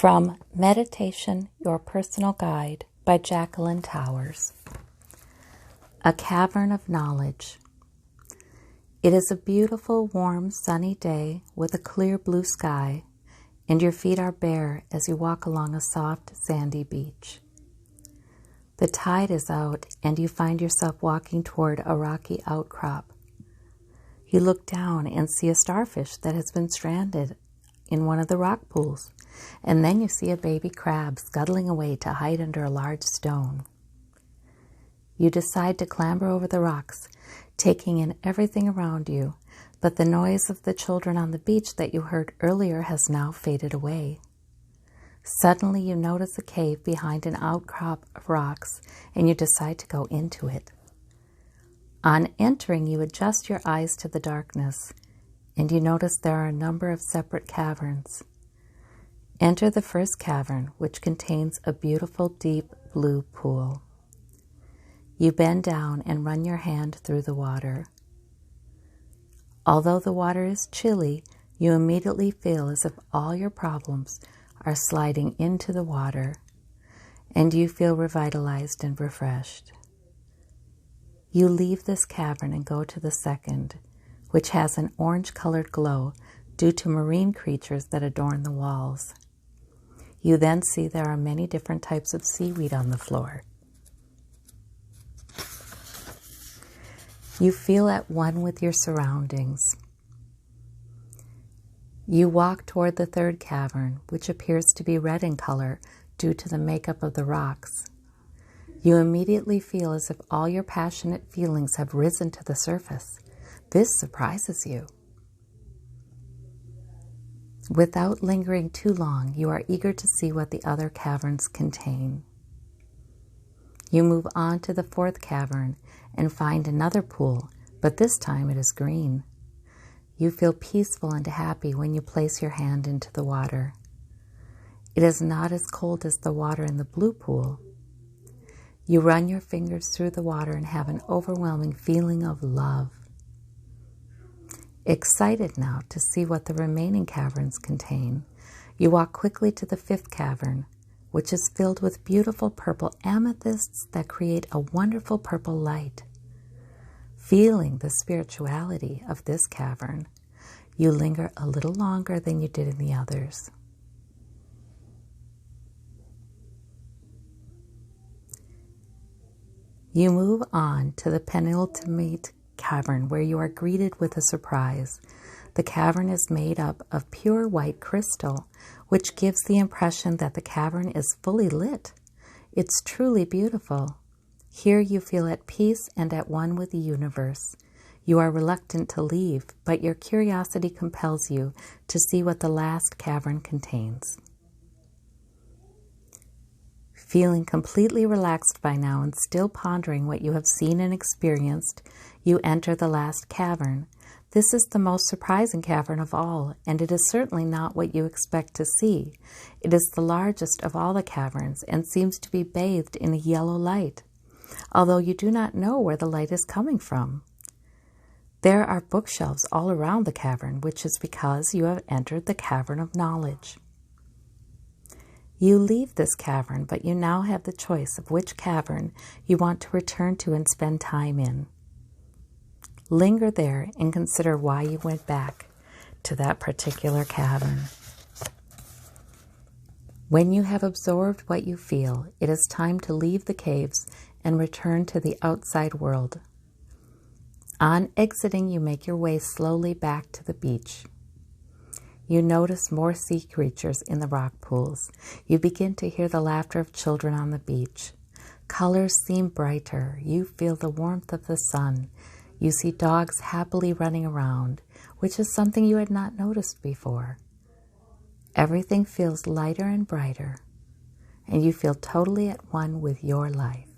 From Meditation, Your Personal Guide by Jacqueline Towers. A Cavern of Knowledge. It is a beautiful, warm, sunny day with a clear blue sky, and your feet are bare as you walk along a soft, sandy beach. The tide is out, and you find yourself walking toward a rocky outcrop. You look down and see a starfish that has been stranded in one of the rock pools, and then you see a baby crab scuttling away to hide under a large stone. You decide to clamber over the rocks, taking in everything around you, but the noise of the children on the beach that you heard earlier has now faded away. Suddenly you notice a cave behind an outcrop of rocks, and you decide to go into it. On entering, you adjust your eyes to the darkness, and you notice there are a number of separate caverns. Enter the first cavern, which contains a beautiful deep blue pool. You bend down and run your hand through the water. Although the water is chilly, you immediately feel as if all your problems are sliding into the water, and you feel revitalized and refreshed. You leave this cavern and go to the second, which has an orange-colored glow due to marine creatures that adorn the walls. You then see there are many different types of seaweed on the floor. You feel at one with your surroundings. You walk toward the third cavern, which appears to be red in color due to the makeup of the rocks. You immediately feel as if all your passionate feelings have risen to the surface. This surprises you. Without lingering too long, you are eager to see what the other caverns contain. You move on to the fourth cavern and find another pool, but this time it is green. You feel peaceful and happy when you place your hand into the water. It is not as cold as the water in the blue pool. You run your fingers through the water and have an overwhelming feeling of love. Excited now to see what the remaining caverns contain, you walk quickly to the fifth cavern, which is filled with beautiful purple amethysts that create a wonderful purple light. Feeling the spirituality of this cavern, you linger a little longer than you did in the others. You move on to the penultimate cavern, where you are greeted with a surprise. The cavern is made up of pure white crystal, which gives the impression that the cavern is fully lit. It's truly beautiful. Here you feel at peace and at one with the universe. You are reluctant to leave, but your curiosity compels you to see what the last cavern contains. Feeling completely relaxed by now and still pondering what you have seen and experienced, you enter the last cavern. This is the most surprising cavern of all, and it is certainly not what you expect to see. It is the largest of all the caverns and seems to be bathed in a yellow light, although you do not know where the light is coming from. There are bookshelves all around the cavern, which is because you have entered the Cavern of Knowledge. You leave this cavern, but you now have the choice of which cavern you want to return to and spend time in. Linger there and consider why you went back to that particular cavern. When you have absorbed what you feel, it is time to leave the caves and return to the outside world. On exiting, you make your way slowly back to the beach. You notice more sea creatures in the rock pools. You begin to hear the laughter of children on the beach. Colors seem brighter. You feel the warmth of the sun. You see dogs happily running around, which is something you had not noticed before. Everything feels lighter and brighter, and you feel totally at one with your life.